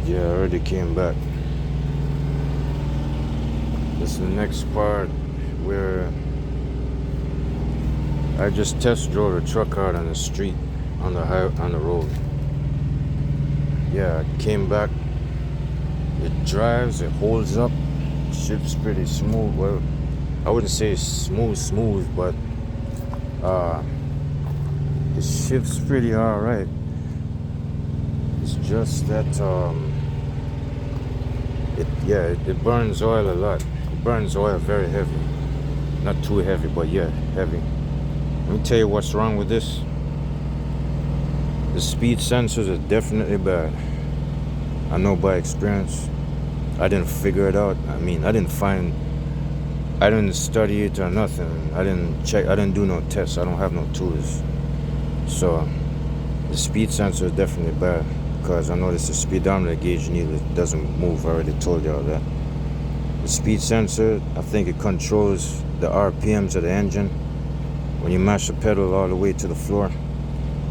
Yeah, I already came back. This is the next part where I just test drove the truck out on the street, on the road. Yeah, I came back. It drives, it holds up, shifts pretty smooth. Well, I wouldn't say smooth, but it shifts pretty alright. It's just that it burns oil a lot. It burns oil very heavy. Not too heavy, but yeah, heavy. Let me tell you what's wrong with this. The speed sensors are definitely bad. I know by experience. I didn't figure it out. I mean, I didn't study it or nothing. I didn't check. I didn't do no tests. I don't have no tools. So the speed sensor is definitely bad, because I noticed the speedometer gauge needle doesn't move. I already told y'all that. The speed sensor, I think it controls the RPMs of the engine. When you mash the pedal all the way to the floor,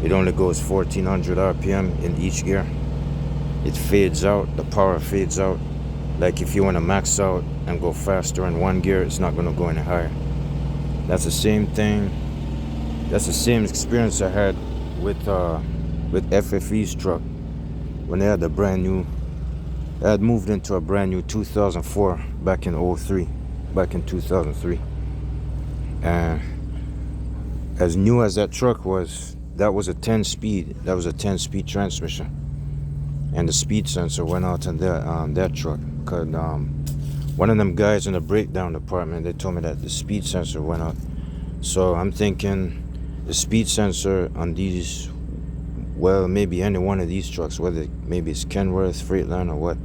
it only goes 1400 RPM in each gear. It fades out, the power fades out. Like if you want to max out and go faster in one gear, it's not going to go any higher. That's the same thing. That's the same experience I had with FFE's truck when they had the brand new. I had moved into a brand new 2004 back in 2003. And as new as that truck was, that was a 10-speed. That was a 10-speed transmission, and the speed sensor went out on that truck. Cause one of them guys in the breakdown department, they told me that the speed sensor went out. So I'm thinking the speed sensor on these, well, maybe any one of these trucks, whether maybe it's Kenworth, Freightliner, or what.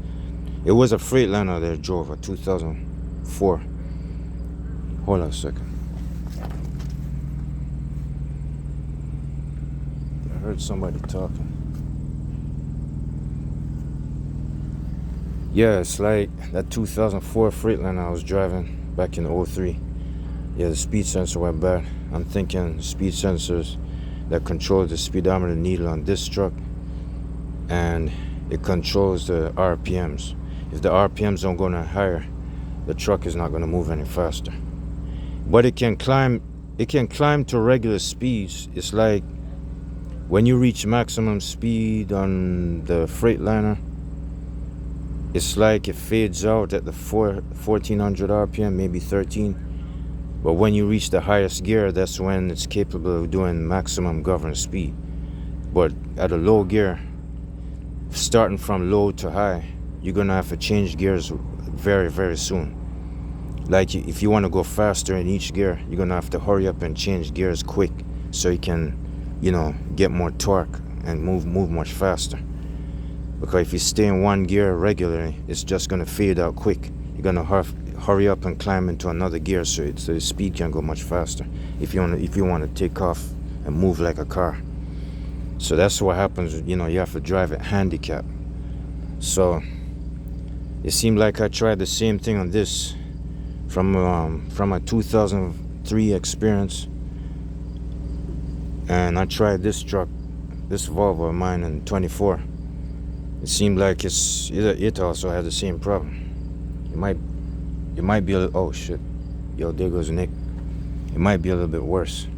It was a Freightliner that drove a 2004. Hold on a second. I heard somebody talking. Yeah, it's like that 2004 Freightliner I was driving back in 03. Yeah, the speed sensor went bad. I'm thinking speed sensors that control the speedometer needle on this truck, and it controls the RPMs. If the RPMs don't go any higher, the truck is not going to move any faster. But it can climb to regular speeds. It's like when you reach maximum speed on the Freightliner, it's like it fades out at the 1400 RPM, maybe 13. But when you reach the highest gear, that's when it's capable of doing maximum governed speed. But at a low gear, starting from low to high, you're gonna have to change gears very, very soon. Like if you want to go faster in each gear, you're gonna have to hurry up and change gears quick, so you can, get more torque and move much faster. Because if you stay in one gear regularly, it's just gonna fade out quick. You're gonna hurry up and climb into another gear, so the speed can go much faster. If you want to take off and move like a car. So that's what happens. You have to drive it handicapped. So it seemed like I tried the same thing on this from a 2003 experience, and I tried this truck, this Volvo of mine in 24. It seemed like it also had the same problem. It might be a little, oh shit, yo, there goes Nick. It might be a little bit worse.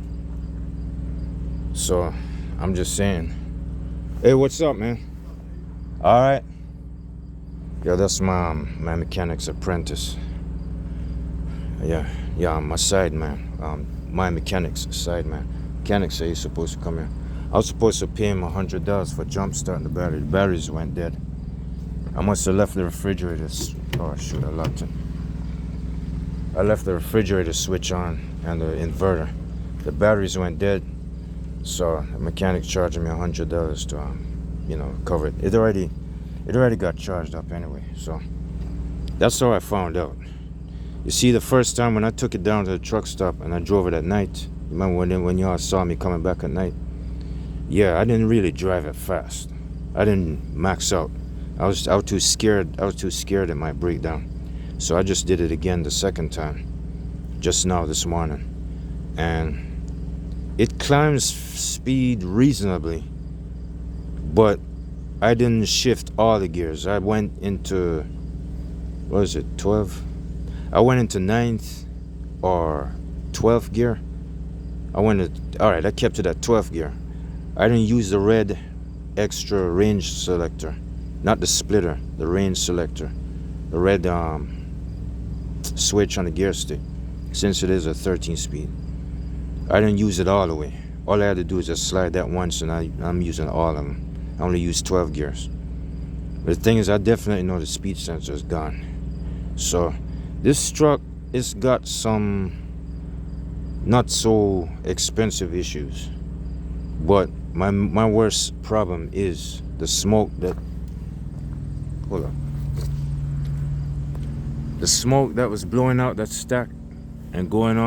So I'm just saying, hey, what's up, man? All right. Yo, that's my mechanic's apprentice. Yeah, I'm a side man. My mechanic's side man. Mechanic said he's supposed to come here. I was supposed to pay him $100 for jump starting the battery. The batteries went dead. I must have left the refrigerator. Oh shoot, I locked it. I left the refrigerator switch on and the inverter. The batteries went dead, so the mechanic charged me $100 to, cover it. It already got charged up anyway. So that's how I found out. You see, the first time when I took it down to the truck stop and I drove it at night, remember when y'all saw me coming back at night? Yeah, I didn't really drive it fast. I didn't max out. I was too scared. I was too scared in my breakdown. So I just did it again the second time, just now this morning. And it climbs speed reasonably, but I didn't shift all the gears. I went into, what is it, 12? I went into 9th or 12th gear. Alright, I kept it at 12th gear. I didn't use the red extra range selector, not the splitter, the range selector, the red switch on the gear stick, since it is a 13 speed. I didn't use it all the way. All I had to do is just slide that once, and I'm using all of them. I only use 12 gears. But the thing is, I definitely know the speed sensor is gone. So this truck, it's got some not so expensive issues, but my worst problem is the smoke that, hold on, the smoke that was blowing out that stack and going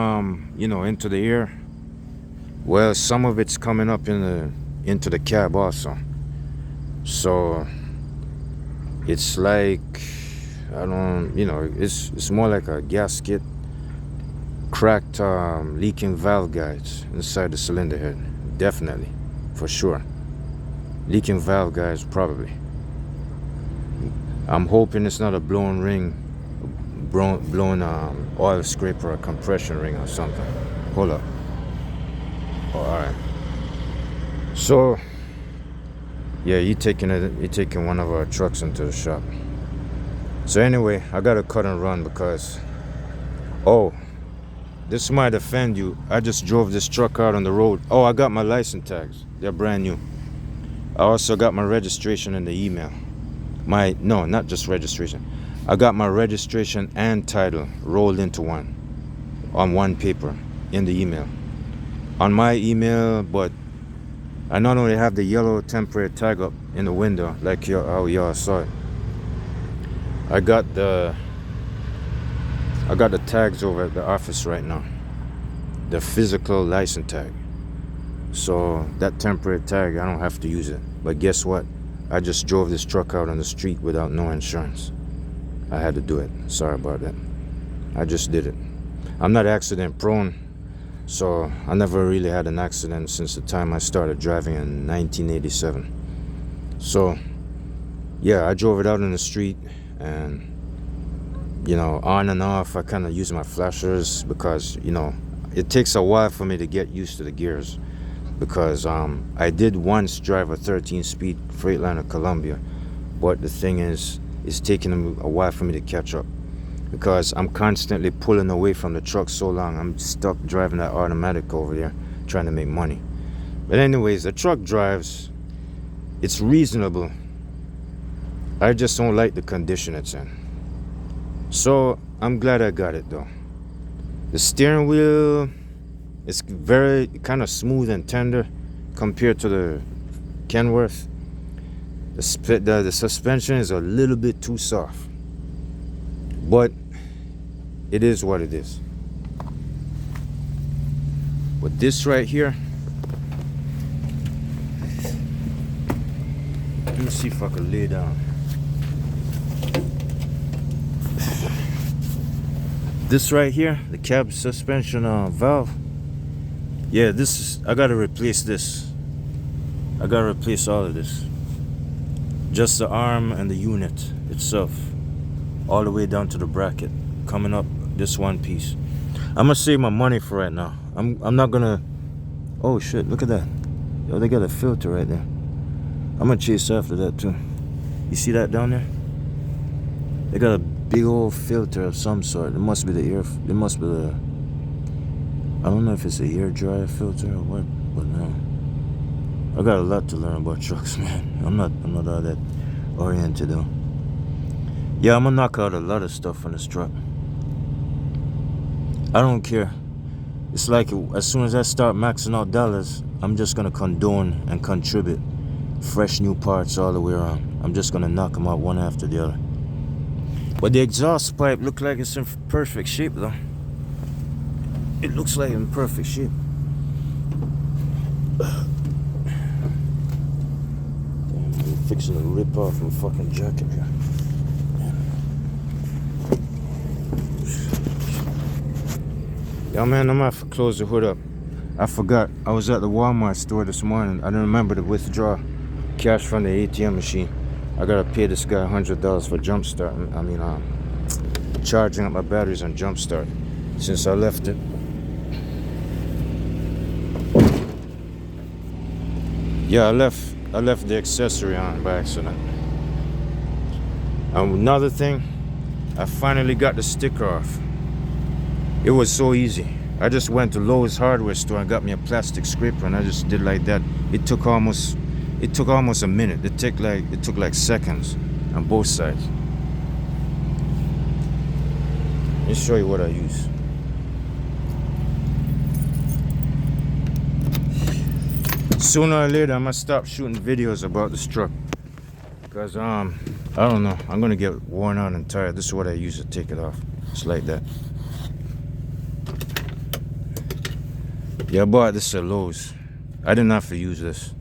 into the air. Well, some of it's coming up into the cab also. So it's like, it's more like a gasket, cracked leaking valve guides inside the cylinder head. Definitely, for sure. Leaking valve guides, probably. I'm hoping it's not a blown oil scraper or compression ring or something. Hold up. Oh, all right. So yeah, you're taking one of our trucks into the shop. So anyway, I gotta cut and run because, oh, this might offend you. I just drove this truck out on the road. Oh, I got my license tags. They're brand new. I also got my registration in the email. No, not just registration. I got my registration and title rolled into one, on one paper, in the email. On my email, but I not only have the yellow temporary tag up in the window, like how y'all saw it. I got the tags over at the office right now. The physical license tag. So that temporary tag, I don't have to use it. But guess what? I just drove this truck out on the street without no insurance. I had to do it. Sorry about that. I just did it. I'm not accident prone, so I never really had an accident since the time I started driving in 1987. So yeah, I drove it out in the street, and on and off I kind of use my flashers because it takes a while for me to get used to the gears, because I did once drive a 13-speed Freightliner Columbia, but the thing is, it's taking a while for me to catch up because I'm constantly pulling away from the truck so long. I'm stuck driving that automatic over there trying to make money. But anyways, the truck drives, it's reasonable. I just don't like the condition it's in. So I'm glad I got it though. The steering wheel is very kind of smooth and tender compared to the Kenworth. The suspension is a little bit too soft, but it is what it is. But this right here, let me see if I can lay down. This right here, the cab suspension valve. Yeah, I gotta replace this. I gotta replace all of this. Just the arm and the unit itself, all the way down to the bracket, coming up this one piece. I'm gonna save my money for right now. I'm not gonna. Oh shit! Look at that. Yo, they got a filter right there. I'm gonna chase after that too. You see that down there? They got a big old filter of some sort. It must be the air. It must be the. I don't know if it's a air dryer filter or what, but no. I got a lot to learn about trucks, man. I'm not all that oriented though. Yeah, I'm gonna knock out a lot of stuff on this truck. I don't care. It's like as soon as I start maxing out dollars, I'm just gonna condone and contribute fresh new parts all the way around. I'm just gonna knock them out one after the other. But the exhaust pipe look like it's in perfect shape though. It looks like in perfect shape. I'm fixing to rip off my fucking jacket here. Yo man, I'm gonna have to close the hood up. I forgot. I was at the Walmart store this morning. I didn't remember to withdraw cash from the ATM machine. I gotta pay this guy $100 for jump start. Charging up my batteries on jump start since I left it. Yeah, I left the accessory on by accident. Another thing, I finally got the sticker off. It was so easy. I just went to Lowe's hardware store and got me a plastic scraper, and I just did like that. It took almost a minute. It took like seconds on both sides. Let me show you what I use. Sooner or later, I'm gonna stop shooting videos about this truck because I don't know. I'm gonna get worn out and tired. This is what I use to take it off. It's like that. Yeah, I bought this at Lowe's. I didn't have to use this,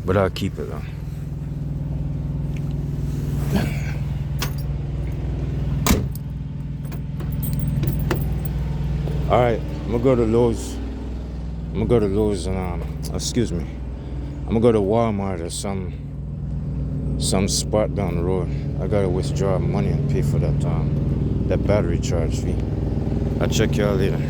but I'll keep it though. All right, I'm gonna go to Lowe's. I'm gonna go to Lowe's and excuse me. I'm gonna go to Walmart or some spot down the road. I gotta withdraw money and pay for that battery charge fee. I'll check y'all later.